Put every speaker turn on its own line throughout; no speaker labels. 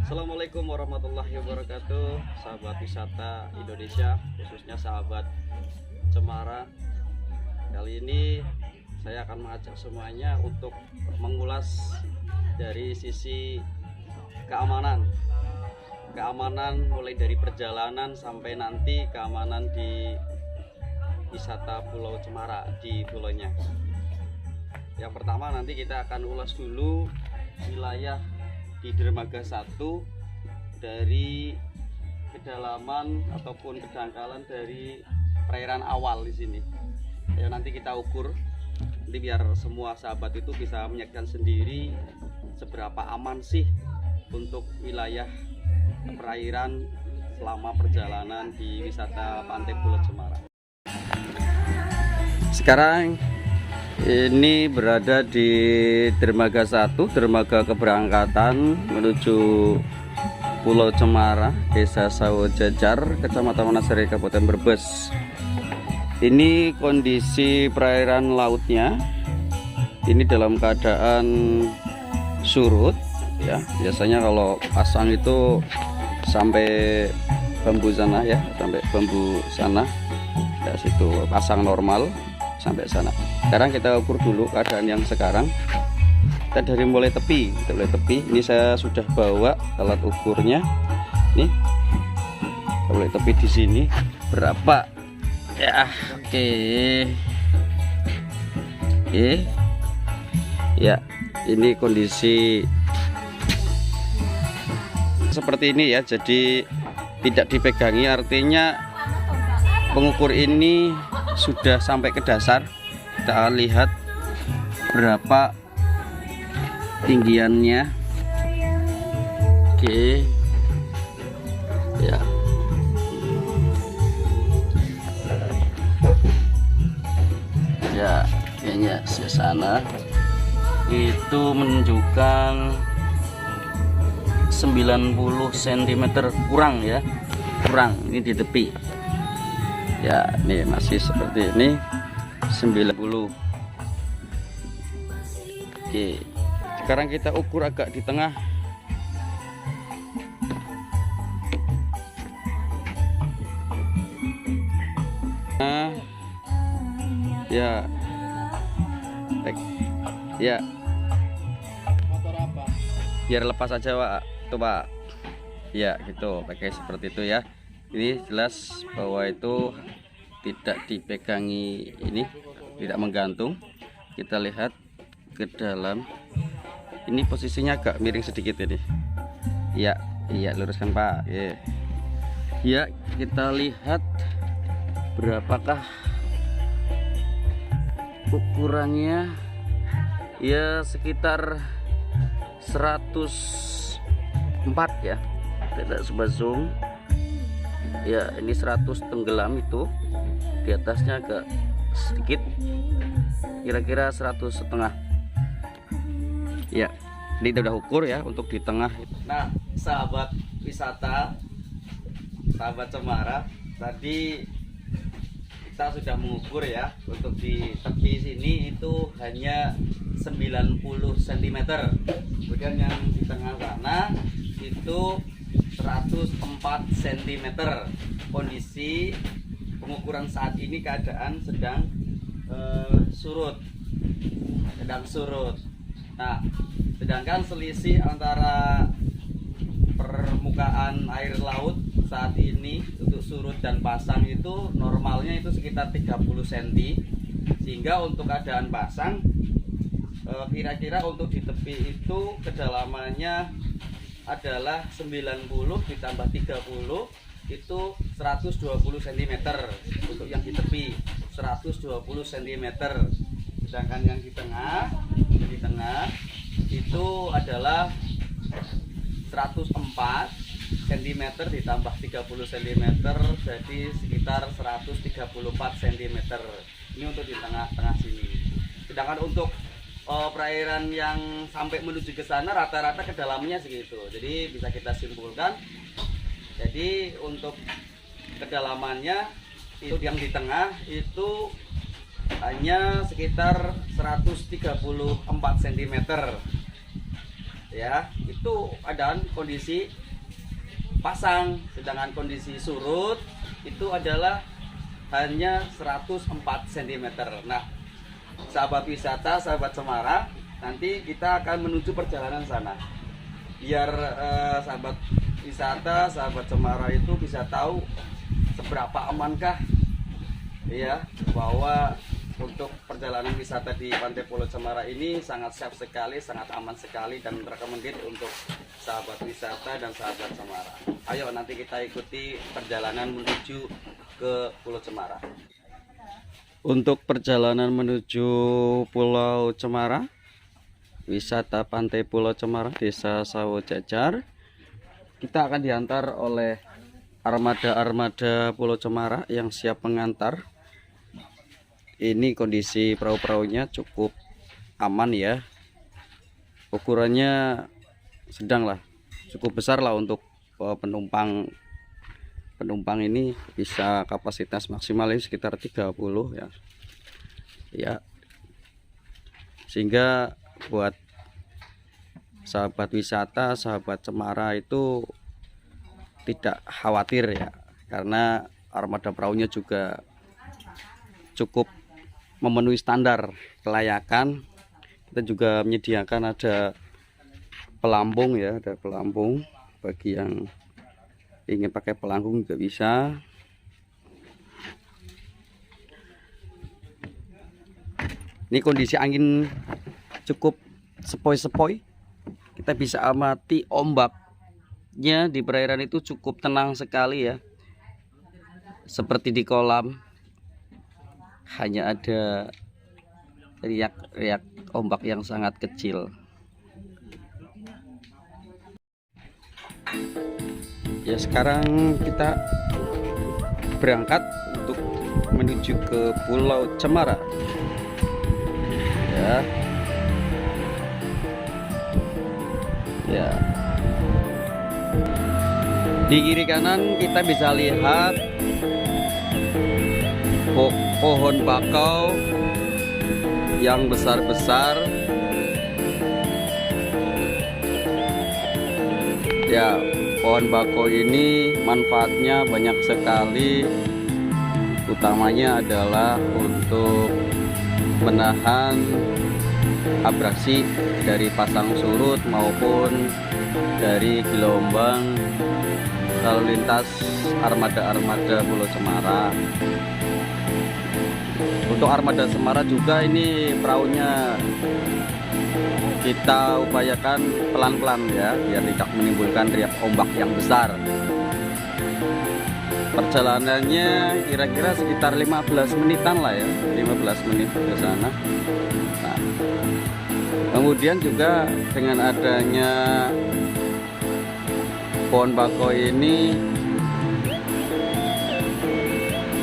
Assalamualaikum warahmatullahi wabarakatuh, sahabat wisata Indonesia, khususnya sahabat Cemara. Kali ini saya akan mengajak semuanya untuk mengulas dari sisi keamanan mulai dari perjalanan sampai nanti keamanan di wisata Pulau Cemara di pulaunya. Yang pertama, nanti kita akan ulas dulu wilayah di dermaga 1 dari kedalaman ataupun kedangkalan dari perairan awal di sini. Ya, nanti kita ukur, nanti biar semua sahabat itu bisa menyaksikan sendiri seberapa aman sih untuk wilayah perairan selama perjalanan di wisata Pantai Pulau Cemara. Sekarang ini berada di dermaga 1, dermaga keberangkatan menuju Pulau Cemara, Desa Sawojajar, Kecamatan Wanasari, Kabupaten Brebes. Ini kondisi perairan lautnya. Ini dalam keadaan surut ya. Biasanya kalau pasang itu sampai bambu sana ya, sampai bambu sana. Ya, situ pasang normal sampai sana. Sekarang kita ukur dulu keadaan yang sekarang. Kita dari mulai tepi, ini saya sudah bawa alat ukurnya. Nih, mulai tepi di sini berapa? Ya, oke. Ya, ini kondisi seperti ini ya. Jadi tidak dipegangi, artinya pengukur ini sudah sampai ke dasar. Kita lihat berapa tinggiannya. Oke ya, kayaknya di sana itu menunjukkan 90 cm kurang ya, kurang. Ini di tepi ya, ini masih seperti ini 90. Oke, sekarang kita ukur agak di tengah. Nah, ya baik ya, motor apa biar lepas aja Pak, tuh Pak ya, gitu, pakai seperti itu ya. Ini jelas bahwa itu tidak dipegangi, ini tidak menggantung. Kita lihat ke dalam, ini posisinya agak miring sedikit ini ya. Iya, luruskan Pak ya. Kita lihat berapakah ukurannya ya, sekitar 104 ya. Tidak coba zoom ya, ini 100 tenggelam, itu di atasnya agak sedikit, kira-kira 100,5 ya. Ini udah ukur ya untuk di tengah. Nah, sahabat wisata, sahabat Cemara, tadi kita sudah mengukur ya, untuk di tepi sini itu hanya 90 cm. Kemudian yang di tengah sana itu 104 cm. Kondisi pengukuran saat ini keadaan sedang surut. Nah, sedangkan selisih antara permukaan air laut saat ini untuk surut dan pasang itu normalnya itu sekitar 30 cm. Sehingga untuk keadaan pasang kira-kira untuk di tepi itu kedalamannya adalah 90 ditambah 30 itu 120 cm. Untuk yang di tepi 120 cm. Sedangkan yang di tengah itu adalah 104 cm ditambah 30 cm, jadi sekitar 134 cm. Ini untuk di tengah-tengah sini. Sedangkan untuk perairan yang sampai menuju ke sana rata-rata kedalamannya segitu. Jadi bisa kita simpulkan, jadi untuk kedalamannya itu yang di tengah itu hanya sekitar 134 cm ya, itu keadaan kondisi pasang, sedangkan kondisi surut itu adalah hanya 104 cm. Nah, sahabat wisata, sahabat Cemara, nanti kita akan menuju perjalanan sana biar sahabat wisata, sahabat Cemara itu bisa tahu seberapa amankah ya, bahwa untuk perjalanan wisata di Pantai Pulau Cemara ini sangat safe sekali, sangat aman sekali, dan recommended untuk sahabat wisata dan sahabat Cemara. Ayo nanti kita ikuti perjalanan menuju ke Pulau Cemara. Untuk perjalanan menuju Pulau Cemara, wisata Pantai Pulau Cemara, Desa Sawojajar, kita akan diantar oleh armada-armada Pulau Cemara yang siap mengantar. Ini kondisi perahu-perahunya cukup aman ya, ukurannya sedang lah, cukup besar lah untuk penumpang ini bisa kapasitas maksimalnya sekitar 30 ya, sehingga buat sahabat wisata, sahabat Cemara itu tidak khawatir ya, karena armada perahunya juga cukup memenuhi standar kelayakan. Kita juga menyediakan ada pelampung ya, ada pelampung bagi yang ingin pakai pelampung juga bisa. Ini kondisi angin cukup sepoi-sepoi, kita bisa amati ombaknya di perairan itu cukup tenang sekali ya, seperti di kolam. Hanya ada riak-riak ombak yang sangat kecil. Ya, sekarang kita berangkat untuk menuju ke Pulau Cemara. Ya. Di kiri kanan kita bisa lihat pohon bakau yang besar-besar ya. Pohon bakau ini manfaatnya banyak sekali, utamanya adalah untuk menahan abrasi dari pasang surut maupun dari gelombang lalu lintas armada-armada Pulau Cemara. Untuk armada Cemara juga ini perahunya kita upayakan pelan-pelan ya, biar tidak menimbulkan riak ombak yang besar. Perjalanannya kira-kira sekitar 15 menitan lah ya, 15 menit ke sana. Nah, kemudian juga dengan adanya pohon bakau ini,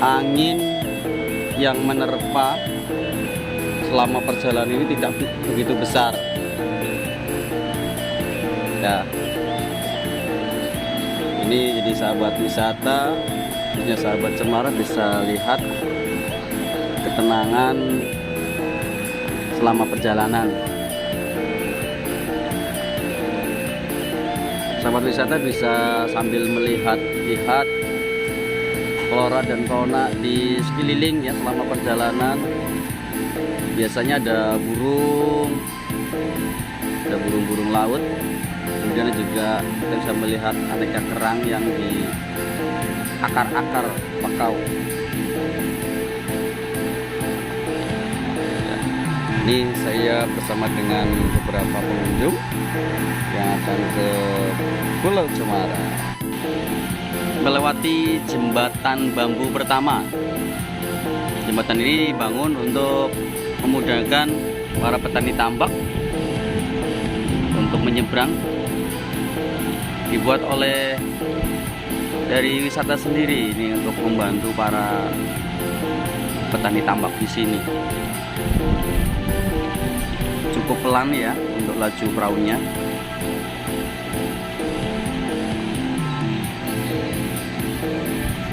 angin yang menerpa selama perjalanan ini tidak begitu besar ya. Ini jadi sahabat wisata, punya sahabat Cemara bisa lihat ketenangan selama perjalanan. Sahabat wisata bisa sambil melihat flora dan fauna di sekeliling ya selama perjalanan. Biasanya ada burung-burung laut, kemudian juga kita bisa melihat aneka kerang yang di akar-akar bakau. Ini saya bersama dengan beberapa pengunjung yang akan ke Pulau Cemara, melewati jembatan bambu pertama. Jembatan ini dibangun untuk memudahkan para petani tambak untuk menyeberang. Dibuat oleh dari wisata sendiri ini untuk membantu para petani tambak di sini. Cukup pelan ya untuk laju perahunya.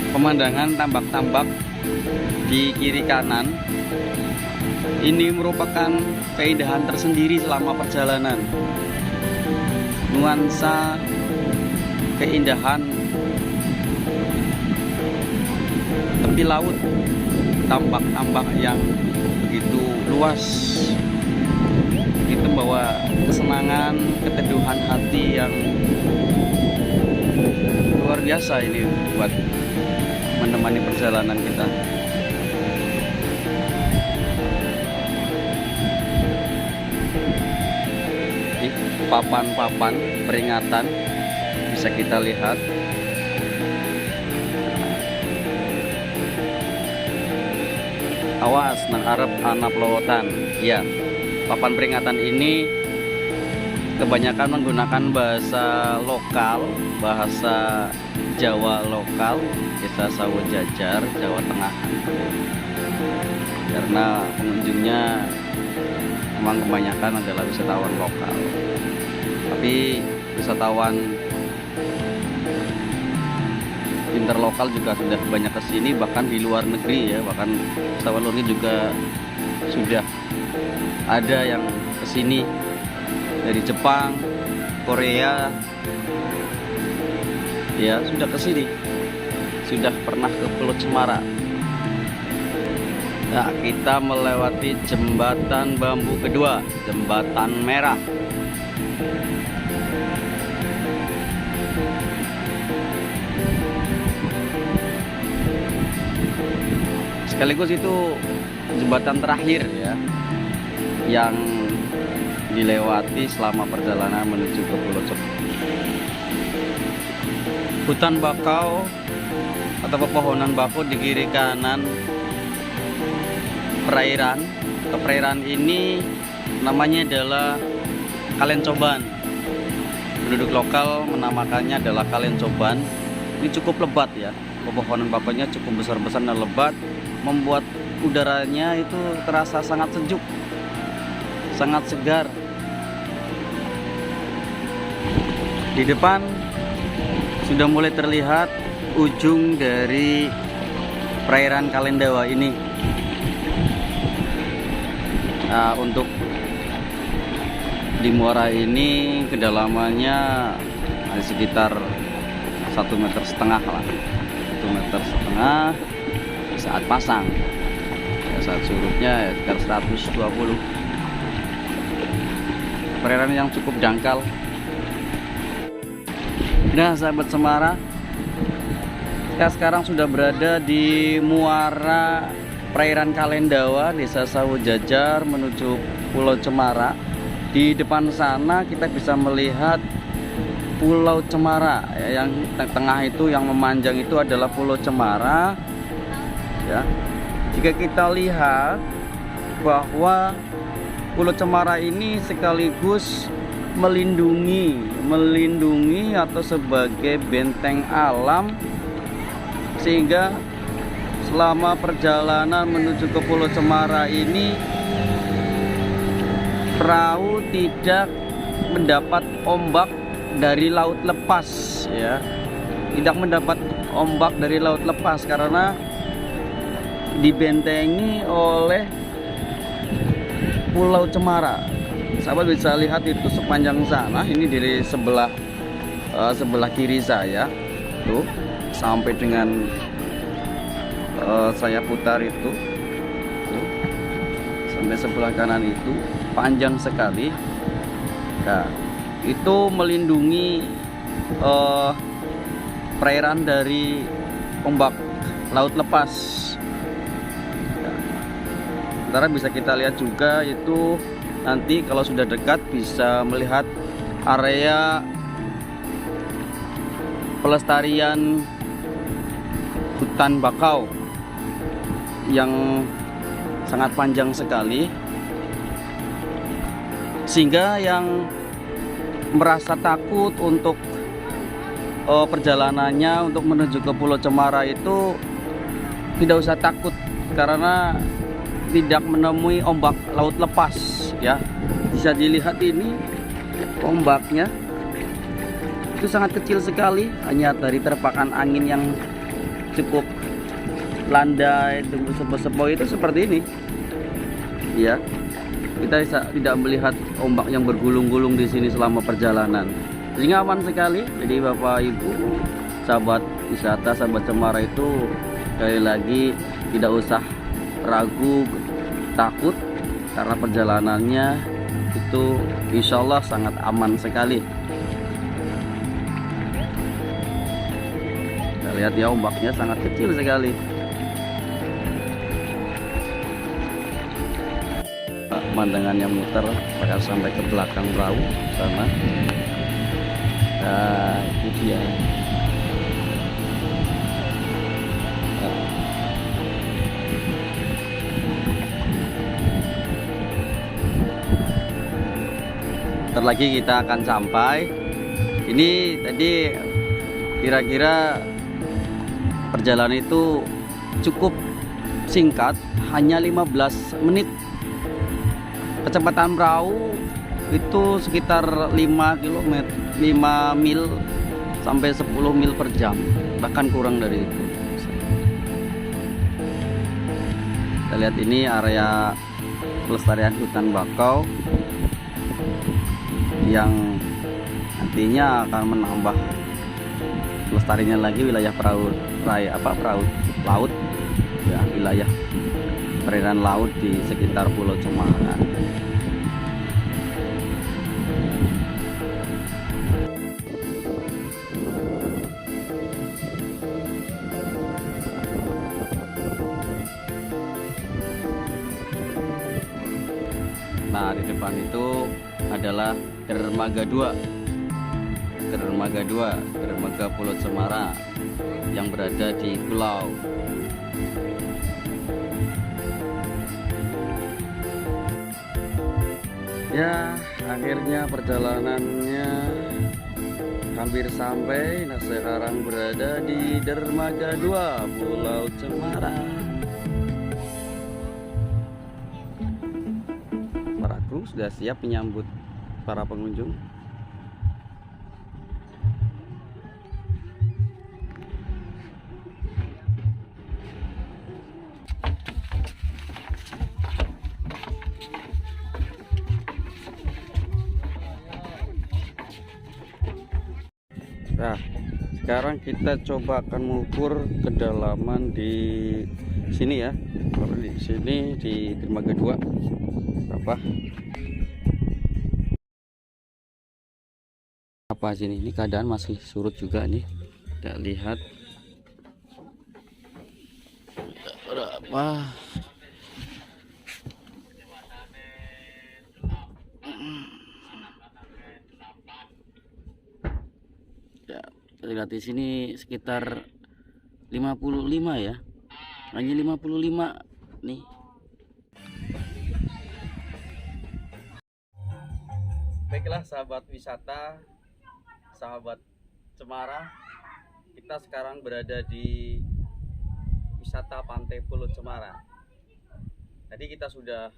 Pemandangan tambak-tambak di kiri kanan ini merupakan keindahan tersendiri selama perjalanan. nuansa keindahan tepi laut, tambak-tambak yang begitu luas. Itu membawa kesenangan, keteduhan hati yang luar biasa ini buat menemani perjalanan kita. Papan-papan peringatan bisa kita lihat. Awas nang arep ana pelorotan. Ya, papan peringatan ini kebanyakan menggunakan bahasa lokal, bahasa Jawa lokal, Desa Sawojajar, Jawa Tengah. Karena pengunjungnya memang kebanyakan adalah wisatawan lokal. Tapi wisatawan interlokal juga sudah banyak kesini, bahkan di luar negeri ya, bahkan wisatawan luar negeri juga sudah ada yang kesini dari Jepang, Korea, ya sudah kesini, sudah pernah ke Pulau Cemara. Nah, kita melewati jembatan bambu kedua, Jembatan Merah. Sekaligus itu jembatan terakhir ya yang dilewati selama perjalanan menuju ke Pulau Cemara. Hutan bakau atau pepohonan bakau di kiri kanan perairan. Perairan ini namanya adalah Kalencoban. Penduduk lokal menamakannya adalah Kalencoban. Ini cukup lebat ya, pepohonan bakaunya cukup besar-besar dan lebat, membuat udaranya itu terasa sangat sejuk, sangat segar. Di depan sudah mulai terlihat ujung dari perairan Kalendawa ini. Nah, untuk di muara ini kedalamannya sekitar 1,5 meter lah, 1,5 meter saat pasang. Ya, saat surutnya ya sekitar 120. Perairan yang cukup dangkal. Nah, sahabat Semara, kita sekarang sudah berada di muara perairan Kalendawa, Desa Sawojajar menuju Pulau Cemara. Di depan sana kita bisa melihat Pulau Cemara ya, yang tengah itu yang memanjang itu adalah Pulau Cemara ya. Jika kita lihat bahwa Pulau Cemara ini sekaligus melindungi atau sebagai benteng alam, sehingga selama perjalanan menuju ke Pulau Cemara ini perahu tidak mendapat ombak dari laut lepas ya, tidak mendapat ombak dari laut lepas karena dibentengi oleh Pulau Cemara. Sahabat bisa lihat itu sepanjang sana, ini dari sebelah kiri saya tuh sampai dengan saya putar itu tuh, sampai sebelah kanan itu panjang sekali. Nah, itu melindungi perairan dari ombak laut lepas. Sementara bisa kita lihat juga itu nanti kalau sudah dekat bisa melihat area pelestarian hutan bakau yang sangat panjang sekali, sehingga yang merasa takut untuk perjalanannya untuk menuju ke Pulau Cemara itu tidak usah takut karena tidak menemui ombak laut lepas ya. Bisa dilihat ini ombaknya itu sangat kecil sekali, hanya dari terpakan angin yang cukup landai sepo-sepo itu seperti ini ya. Kita tidak melihat ombak yang bergulung-gulung di sini selama perjalanan. sehingga aman sekali. Jadi Bapak Ibu sahabat wisata, sahabat Cemara itu sekali lagi tidak usah ragu, takut, karena perjalanannya itu insya Allah sangat aman sekali. Kita lihat ya, ombaknya sangat kecil sekali. Pemandangannya muter bakal sampai ke belakang perahu sana. Nah, itu dia. Bentar lagi kita akan sampai. Ini tadi kira-kira perjalanan itu cukup singkat, hanya 15 menit. Kecepatan perahu itu sekitar 5 km, 5 mil sampai 10 mil per jam, bahkan kurang dari itu. Kita lihat ini area pelestarian hutan bakau yang nantinya akan menambah pelestarinya lagi wilayah perahu laut ya, wilayah perairan laut di sekitar Pulau Cemara. Nah, di depan itu adalah dermaga 2. Dermaga Pulau Cemara yang berada di pulau. Ya, akhirnya perjalanannya hampir sampai. Nah, sekarang berada di dermaga 2 Pulau Cemara. Para kru sudah siap menyambut para pengunjung. Nah, sekarang kita coba akan mengukur kedalaman di sini ya. Kalau di sini di dermaga 2 berapa? Apa sini? Ini keadaan masih surut juga nih. Kita lihat berapa. Lihat di sini sekitar 55 ya, hanya 55 nih. Baiklah sahabat wisata, sahabat Cemara, kita sekarang berada di wisata Pantai Pulau Cemara. Tadi kita sudah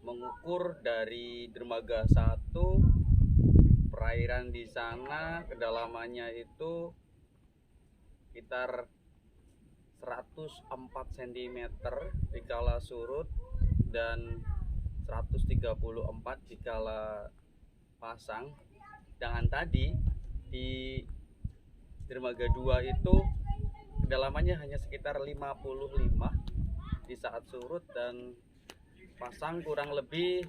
mengukur dari dermaga 1 perairan di sana, kedalamannya itu sekitar 104 cm dikala surut dan 134 dikala pasang. Dengan tadi di dermaga 2 itu kedalamannya hanya sekitar 55 di saat surut, dan pasang kurang lebih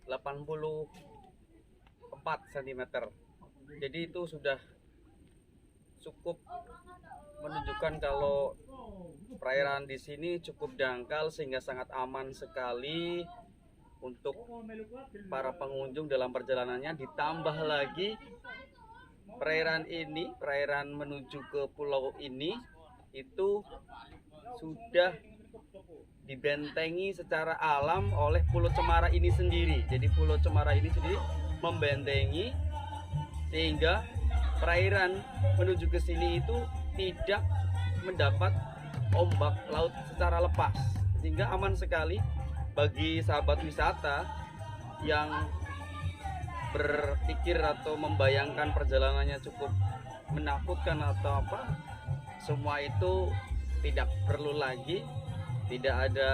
84 cm. Jadi itu sudah cukup menunjukkan kalau perairan di sini cukup dangkal sehingga sangat aman sekali untuk para pengunjung dalam perjalanannya. Ditambah lagi perairan ini, perairan menuju ke pulau ini itu sudah dibentengi secara alam oleh Pulau Cemara ini sendiri. Jadi Pulau Cemara ini sendiri membentengi sehingga perairan menuju ke sini itu tidak mendapat ombak laut secara lepas, sehingga aman sekali bagi sahabat wisata yang berpikir atau membayangkan perjalanannya cukup menakutkan atau apa. Semua itu tidak perlu lagi, tidak ada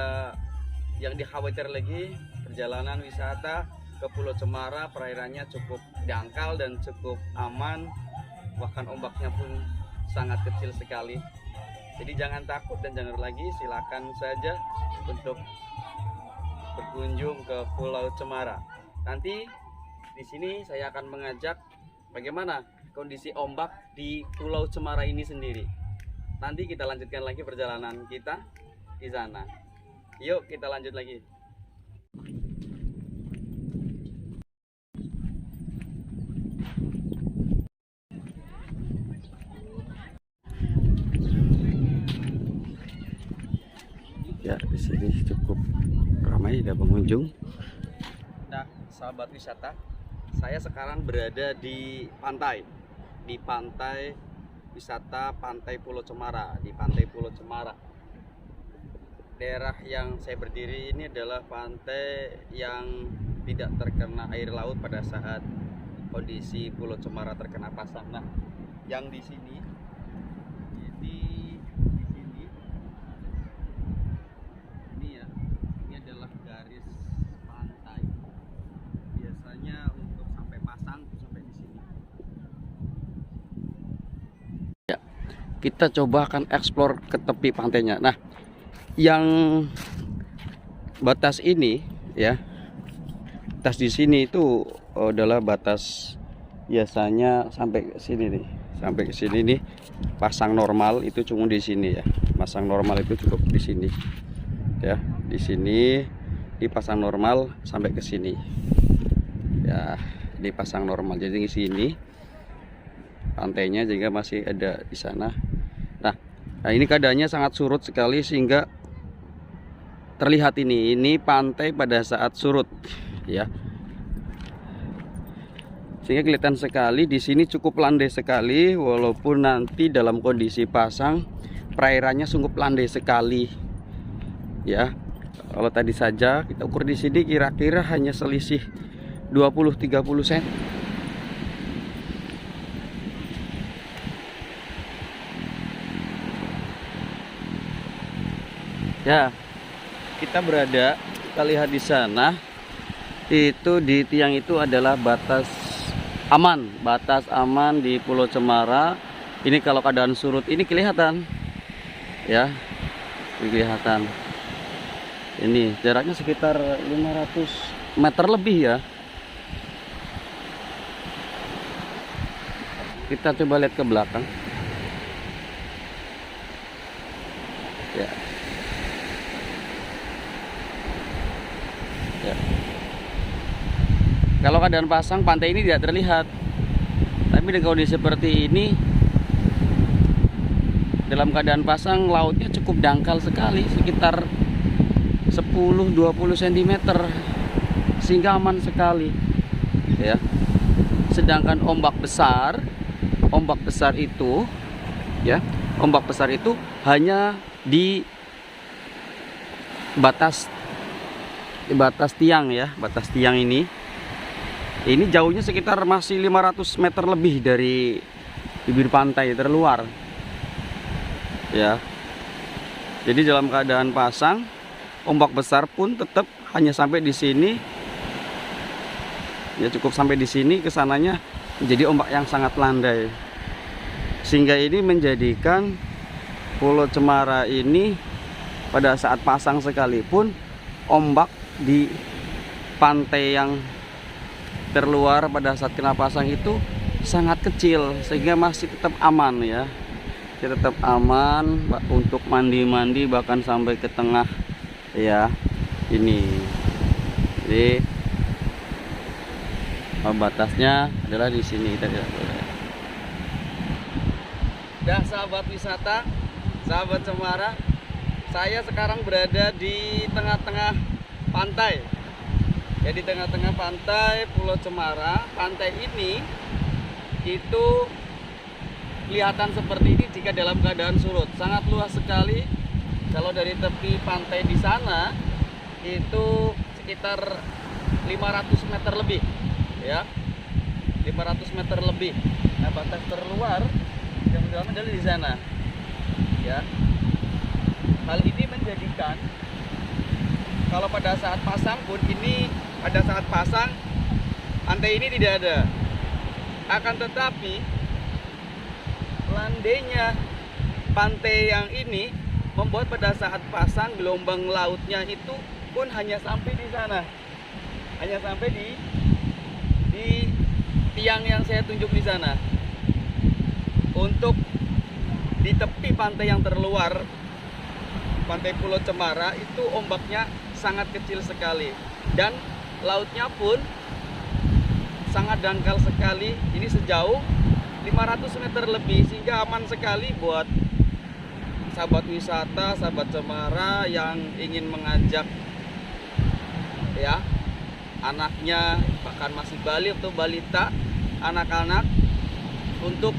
yang dikhawatir lagi. Perjalanan wisata ke Pulau Cemara, perairannya cukup dangkal dan cukup aman, bahkan ombaknya pun sangat kecil sekali. Jadi jangan takut dan jangan lagi, silakan saja untuk berkunjung ke Pulau Cemara. Nanti di sini saya akan mengajak bagaimana kondisi ombak di Pulau Cemara ini sendiri. Nanti kita lanjutkan lagi perjalanan kita di sana. Yuk kita lanjut lagi. Ya, di sini cukup ramai, ada pengunjung. Nah, sahabat wisata, saya sekarang berada di pantai wisata Pantai Pulau Cemara, di Pantai Pulau Cemara. Daerah yang saya berdiri ini adalah pantai yang tidak terkena air laut pada saat kondisi Pulau Cemara terkena pasang. Nah, yang di sini ini ya, ini adalah garis pantai. Biasanya untuk sampai pasang sampai di sini. Ya, kita coba akan eksplor ke tepi pantainya. Nah, yang batas ini ya, batas di sini itu adalah batas biasanya sampai ke sini nih, sampai ke sini nih. Pasang normal itu cuma di sini ya, pasang normal itu cukup di sini ya, di sini dipasang normal sampai ke sini ya, dipasang normal. Jadi di sini pantainya juga masih ada di sana. Nah, ini keadaannya sangat surut sekali sehingga terlihat ini pantai pada saat surut ya, sehingga kelihatan sekali di sini cukup landai sekali, walaupun nanti dalam kondisi pasang perairannya sungguh landai sekali ya. Kalau tadi saja kita ukur di sini kira-kira hanya selisih 20-30 cm. Ya, kita lihat di sana itu, di tiang itu adalah batas aman di Pulau Cemara. Ini kalau keadaan surut ini kelihatan ya, kelihatan. Ini jaraknya sekitar 500 meter lebih ya. Kita coba lihat ke belakang ya. Ya. Kalau keadaan pasang pantai ini tidak terlihat, tapi dengan kondisi seperti ini, dalam keadaan pasang lautnya cukup dangkal sekali, sekitar 10-20 cm, sehingga aman sekali ya. Sedangkan ombak besar itu ya, ombak besar itu hanya di batas tiang ya, batas tiang ini jauhnya sekitar masih 500 meter lebih dari bibir pantai terluar ya. Jadi dalam keadaan pasang, ombak besar pun tetap hanya sampai di sini ya, cukup sampai di sini, kesananya menjadi ombak yang sangat landai, sehingga ini menjadikan Pulau Cemara ini pada saat pasang sekalipun ombak di pantai yang terluar pada saat kena pasang itu sangat kecil, sehingga masih tetap aman ya, tetap aman untuk mandi-mandi bahkan sampai ke tengah ya. Ini jadi batasnya adalah di sini tadi. Dah sahabat wisata, sahabat Cemara, saya sekarang berada di tengah-tengah pantai ya, di tengah-tengah pantai Pulau Cemara. Pantai ini itu kelihatan seperti ini jika dalam keadaan surut, sangat luas sekali. Kalau dari tepi pantai di sana itu sekitar 500 meter lebih ya, 500 meter lebih. Nah, batas terluar yang dalam adalah di sana ya. Hal ini menjadikan kalau pada saat pasang pun, ini pada saat pasang pantai ini tidak ada. Akan tetapi landainya pantai yang ini membuat pada saat pasang gelombang lautnya itu pun hanya sampai di sana, hanya sampai di tiang yang saya tunjuk di sana. Untuk di tepi pantai yang terluar, pantai Pulau Cemara, itu ombaknya sangat kecil sekali dan lautnya pun sangat dangkal sekali. Ini sejauh 500 meter lebih, sehingga aman sekali buat sahabat wisata, sahabat Cemara yang ingin mengajak ya anaknya, bahkan masih balik atau balita, anak-anak untuk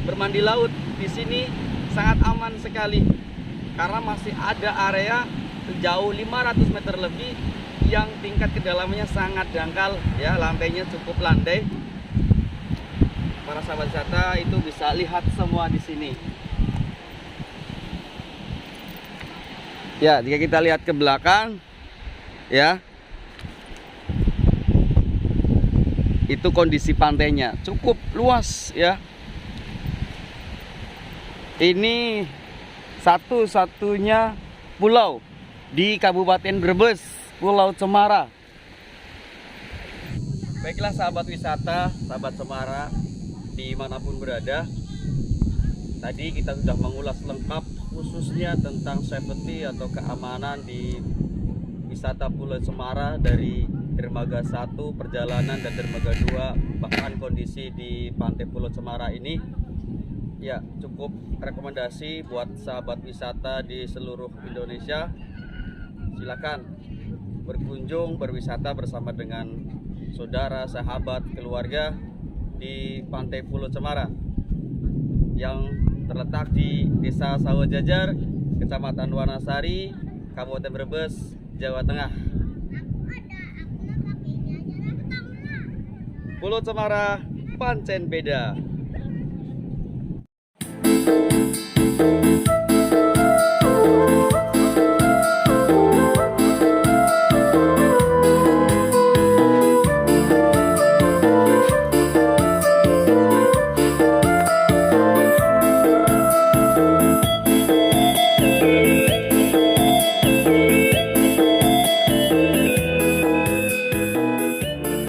bermandi laut. Di sini sangat aman sekali karena masih ada area sejauh 500 meter lebih yang tingkat kedalamannya sangat dangkal ya, lantainya cukup landai. Para sahabat wisata itu bisa lihat semua di sini. Ya, jika kita lihat ke belakang ya, itu kondisi pantainya cukup luas ya. Ini satu-satunya pulau di Kabupaten Brebes, Pulau Cemara. Baiklah sahabat wisata, sahabat Cemara dimanapun berada, tadi kita sudah mengulas lengkap khususnya tentang safety atau keamanan di wisata Pulau Cemara, dari dermaga 1 perjalanan dan dermaga 2, bahkan kondisi di pantai Pulau Cemara ini ya cukup rekomendasi buat sahabat wisata di seluruh Indonesia. Silakan berkunjung, berwisata bersama dengan saudara, sahabat, keluarga di pantai Pulau Cemara yang terletak di Desa Sawah Jajar, Kecamatan Wanasari, Kabupaten Brebes, Jawa Tengah. Pulau Cemara pancen beda.